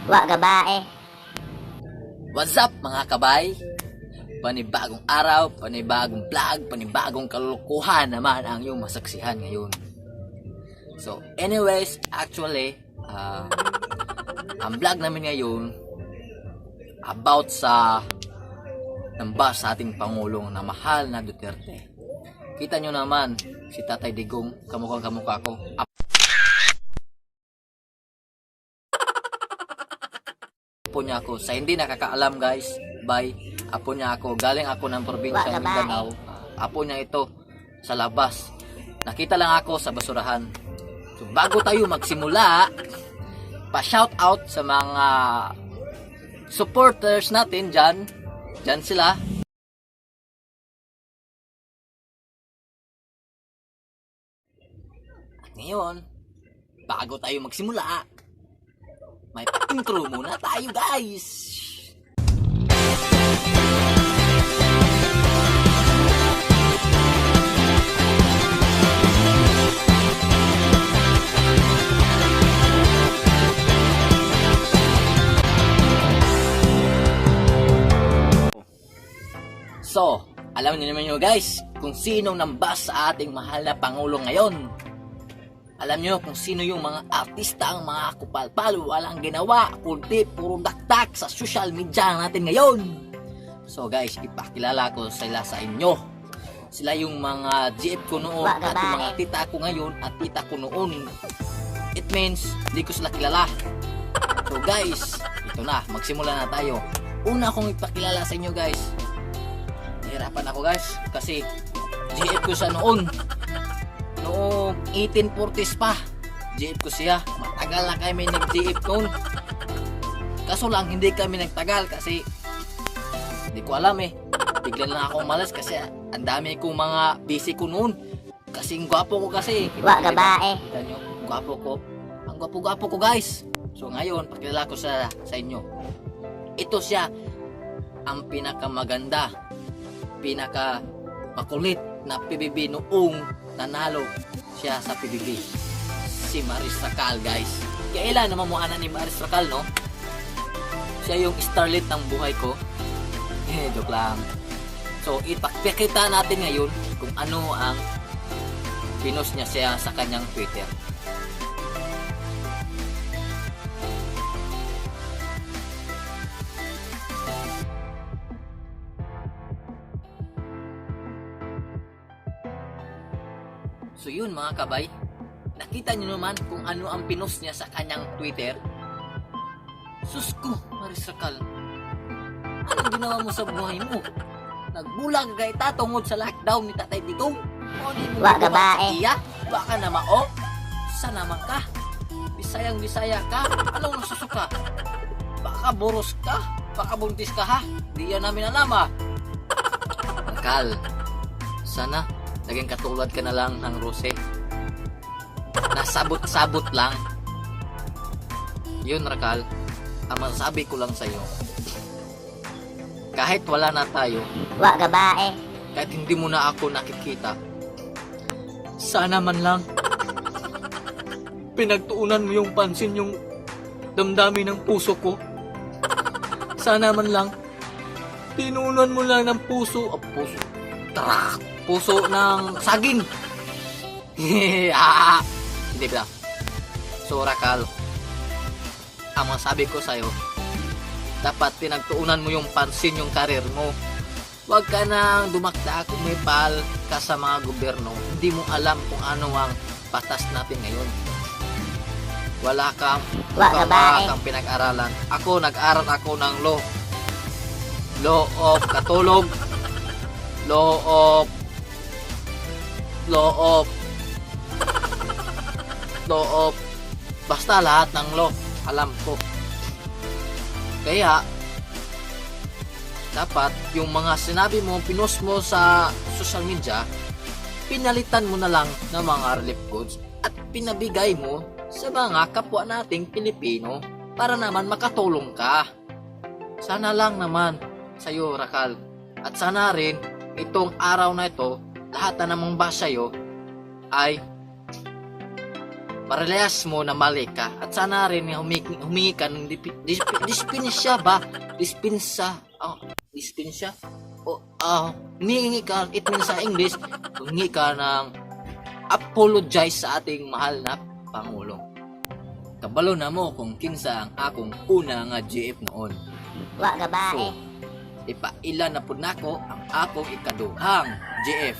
Wa gabae. What's up mga kabay? Panibagong araw, panibagong vlog, panibagong kalukuhan naman ang iyong masaksihan ngayon. So anyways, actually, ang vlog namin ngayon about sa nambas sa ating Pangulong na mahal na Duterte. Kita nyo naman, si Tatay Digong, kamukha ko. Apo niya ako, sa hindi nakakaalam guys, bye, apo niya ako, galing ako ng probinsya ng Mindanao, apo niya ito, sa labas, nakita lang ako sa basurahan. So bago tayo magsimula, pa-shout out sa mga supporters natin dyan sila. At ngayon, bago tayo magsimula, may intro muna tayo guys. So, alam niyo naman nyo guys, kung sino nambas sa ating mahal na Pangulo ngayon. Alam nyo kung sino yung mga artista, ang mga kupal-palo, walang ginawa, kundi puro dakdak sa social media natin ngayon. So guys, ipakilala ko sila sa inyo. Sila yung mga GF ko noon at yung mga tita ko ngayon at tita ko noon. It means, hindi ko sila kilala. So guys, ito na, magsimula na tayo. Una kong ipakilala sa inyo guys. Nahirapan ako guys, kasi GF ko sa noon. Noong 1840s pa, GF ko siya. Matagal na kami nag-GF noon. Kaso lang, hindi kami nagtagal kasi hindi ko alam eh. Bigla lang ako malas kasi ang dami kong mga busy ko noon. Kasing gwapo ko kasi. Wa gabae. Kita nyo, gwapo ko. Ang gwapo-gwapo ko guys. So ngayon, pakilala ko sa inyo. Ito siya, ang pinakamaganda, pinaka makulit na PBB noong nanalo siya sa PBB, si Maris Racal guys. Kailan naman mo anak ni Maris Racal, no? Siya yung starlet ng buhay ko. Joke lang. So ipakita natin ngayon kung ano ang pinost niya siya sa kanyang Twitter. So yun mga kabay, nakita nyo naman kung ano ang pinost niya sa kanyang Twitter. Sus ko, Maris Racal, anong ginawa mo sa buhay mo? Nagbulag kay tatungod sa lockdown ni Tatay Digong. Wa gabae. Baka na mao. Sa naman ka? Bisayang-bisaya ka? Anong nasusuka? Baka boros ka? Baka buntis ka ha? Di yan namin alam ah. Racal, sana naging katulad ka na lang ng Rose. Nasabot-sabot lang. Yun Racal, ang masasabi ko lang sa'yo, kahit wala na tayo, Wa gabae. kahit hindi mo na ako nakikita, sana man lang pinagtuunan mo yung pansin yung damdamin ng puso ko. Sana man lang tinuunan mo lang ng puso ng saging. Hindi ba? So Racal, ang masabi ko sa'yo, dapat pinagtuunan mo yung pansin yung karir mo. Huwag ka nang dumakda, kumipal ka sa mga gobyerno. Hindi mo alam kung ano ang batas natin ngayon. Wala kang pinag-aralan. Ako, nag-aral ako ng law of katulog, law of basta lahat ng law alam ko. Kaya dapat yung mga sinabi mo, pinost mo sa social media, pinalitan mo na lang ng mga relief goods at pinabigay mo sa mga kapwa nating Pilipino para naman makatulong ka. Sana lang naman sa'yo Racal, at sana rin itong araw na ito, lahat na namang ba sa'yo ay parehas mo na mali ka at sana rin humingi ka ng dispensya ba? Dispensya. Dispensya? Humingi ka, it means sa English, humingi ka ng apologize sa ating mahal na Pangulo. Kabalo na mo kung kinsa ang akong una nga GF noon. Wa ka ba eh? Ipaila na po nako ang akong ikaduhang GF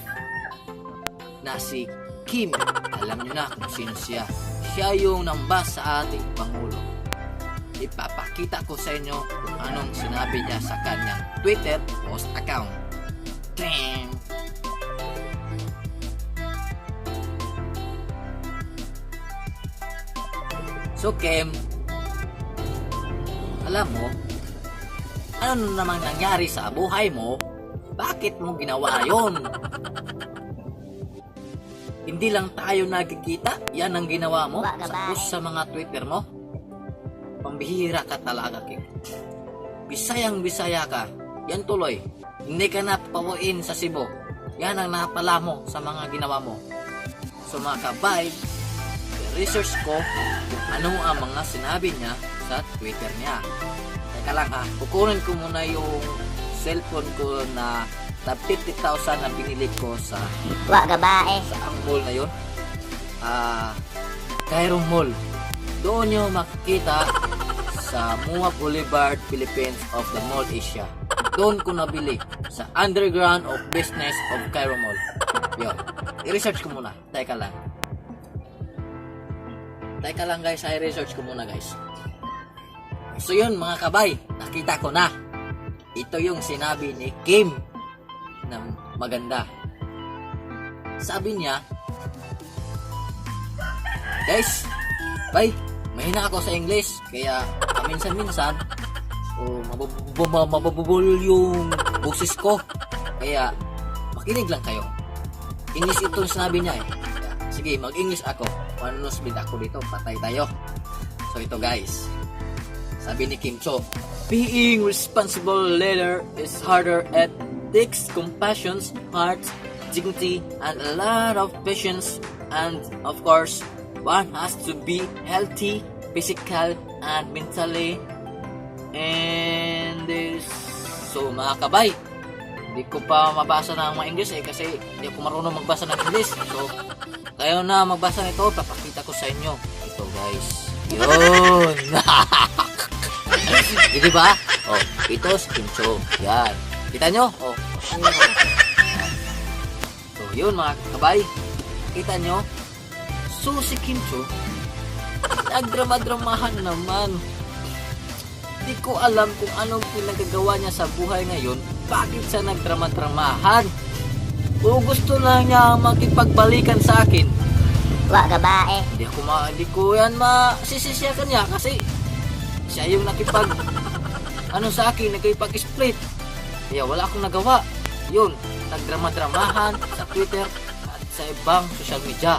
na si Kim. Alam niyo na kung sino siya. Siya yung nambas sa ating Pangulo. Ipapakita ko sa inyo kung anong sinabi niya sa kanyang Twitter post account. Tring! So Kim, alam mo, ano namang nangyari sa buhay mo? Bakit mo ginawa yon? Hindi lang tayo nagkikita, yan ang ginawa mo sa post sa mga Twitter mo. Pambihira ka talaga, Kim. Bisayang Bisaya ka, yan tuloy. Hindi ka napawin sa Cebu. Yan ang napala mo sa mga ginawa mo. So mga kabay, research ko kung ano ang mga sinabi niya sa Twitter niya. Teka lang ha, kukunin ko muna yung cellphone ko na 50,000 na binili ko sa Wa ka ba eh? sa ang mall na yun. Cairo Mall. Doon nyo makikita sa Mua Boulevard, Philippines of the Mall Asia. Doon ko nabili sa Underground of Business of Cairo Mall. Yun. I-research ko muna. Teka lang guys, i-research ko muna guys. So yun mga kabay, nakita ko na. Ito yung sinabi ni Kim na maganda. Sabi niya, guys, bye, mahina ako sa English, kaya minsan-minsan mabubul yung boses ko. Kaya makinig lang kayo. English ito sinabi niya eh. Kaya, sige, mag-English ako. Manos bid ako dito, patay tayo. So ito guys, sabi ni Kim Cho, being responsible leader is harder at takes compassion, heart, dignity, and a lot of patience, and of course, one has to be healthy, physical, and mentally. And this, so mga kabay, hindi ko pa mabasa ng mga English kasi hindi ako marunong magbasa ng English. So, kayo na magbasa nito, papakita ko sa inyo. Ito guys, yun. Hindi ba? Oh, ito si Kim Cho. Yan. Kita nyo? Oh. So, yun mga kabay. Kita nyo? So, si Kim Cho, nagdrama-dramahan naman. Hindi ko alam kung anong pinagagawa niya sa buhay ngayon. Bakit siya nagdrama-dramahan? O gusto lang niya makipagbalikan sa akin? Wa ka ba eh? Hindi ko yan masisisya kanya kasi siya yung sa akin, nakipag-split. Kaya wala akong nagawa. Yun, nagdrama-dramahan sa Twitter at sa ibang social media.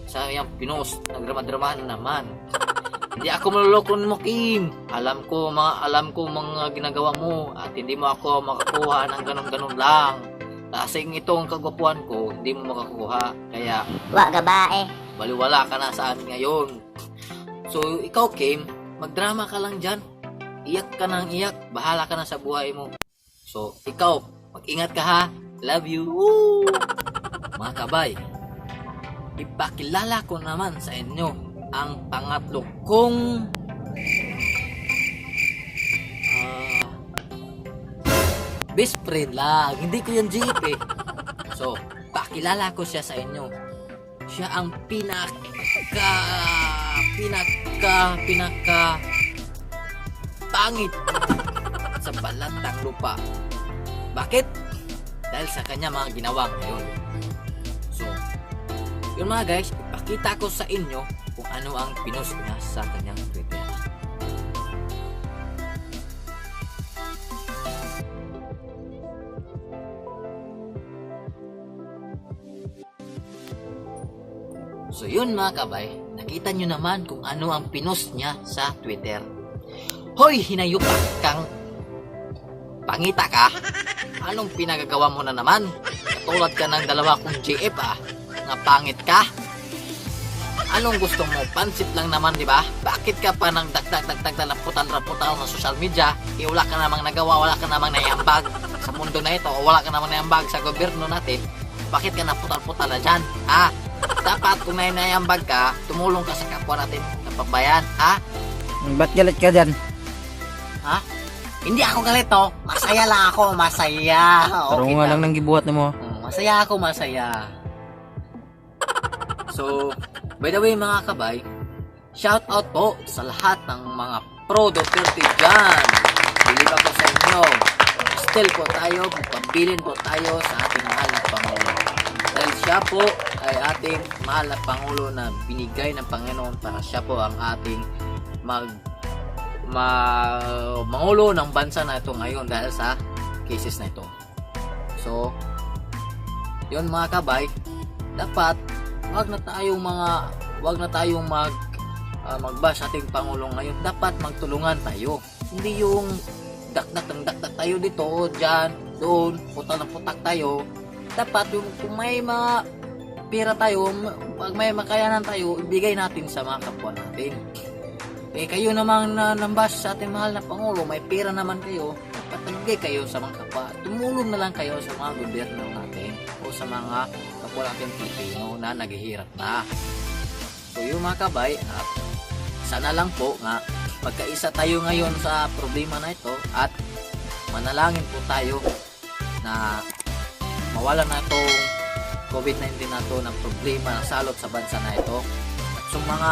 Sa iyang pinost, nagdrama-dramahan naman. Hindi ako malulokon mo, Kim. Alam ko mga ginagawa mo at hindi mo ako makakuha ng ganun-ganun lang. Kasi itong kagwapuan ko, hindi mo makakuha. Kaya, wa ka ba eh? baliwala ka na sa amin ngayon. So, ikaw, Kim, magdrama ka lang dyan. Iyak ka nang iyak. Bahala ka na sa buhay mo. So, ikaw, mag-ingat ka ha. Love you. Woo! Mga kabay, ipakilala ko naman sa inyo ang pangatlo kong best friend lang. Hindi ko yung GF eh. So, pakilala ko siya sa inyo. Siya ang pinaka pangit sa balat ng lupa. Bakit? Dahil sa kanya mga ginawa ngayon. So, yun mga guys, ipakita ko sa inyo kung ano ang pinost niya sa kanyang Twitter. So yun mga kabay, nakita nyo naman kung ano ang pinost niya sa Twitter. Hoy, hinayupak kang pangita ka? Anong pinagagawa mo na naman? Katulad ka ng dalawa kong GF nga pangit ka? Anong gusto mo? Pansit lang naman, di ba? Bakit ka pa nang dagdag na raputan sa social media? Wala ka namang nagawa, wala ka namang naiambag sa mundo na ito, o wala ka namang naiambag sa gobyerno natin. Bakit ka naputal-putal na dyan? Ha? Dapat kung naiambag ka, tumulong ka sa kapwa natin kapabayan. Ha? Ba't galit ka dyan? Ha? Hindi ako galit, to. Masaya lang ako, masaya. Pero nga lang nang gibuhat na mo. Masaya ako, masaya. So, by the way mga kabay, shout out po sa lahat ng mga pro Duterte dyan. Bili pa po sa inyo. Still po tayo, pagpabilin po tayo sa ating mahal na Pangulo. Dahil siya po ay ating mahal na Pangulo na binigay ng Panginoon para siya po ang ating mangulo ng bansa na ito ngayon dahil sa cases na ito. So, yun mga kabay, dapat wag na tayong magbash sa ating Pangulo ngayon. Dapat magtulungan tayo. Hindi yung dakdak tayo dito, dyan, doon, putak ng putak tayo. Dapat yung kung may mga pera tayo, pag may makayanan tayo, ibigay natin sa mga kapwa natin. Kayo namang nambash sa ating mahal na Pangulo, may pera naman kayo, dapat nagbigay kayo sa mga kapwa. Tumulong na lang kayo sa mga gobyerno natin o sa mga kapwa natin Pilipino na naghihirap na. So yung mga kabay, sana lang po nga magkaisa tayo ngayon sa problema na ito at manalangin po tayo na mawala na itong COVID-19 na ito ng problema na salot sa bansa na ito. At sa mga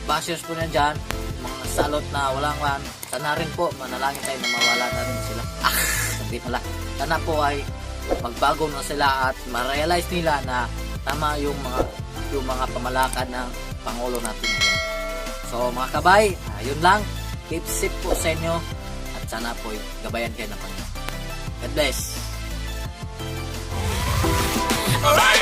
bashers po na dyan, mga salot na walang wan, sana rin po manalangin tayo na mawala na rin sila. Hindi pala. Sana po ay magbago na sila at ma-realize nila na tama yung mga pamalakad ng Pangulo natin ngayon. So mga kabay, yun lang. Keep safe po sa inyo at sana po gabayan kayo ng Panginoon. God bless. Alright.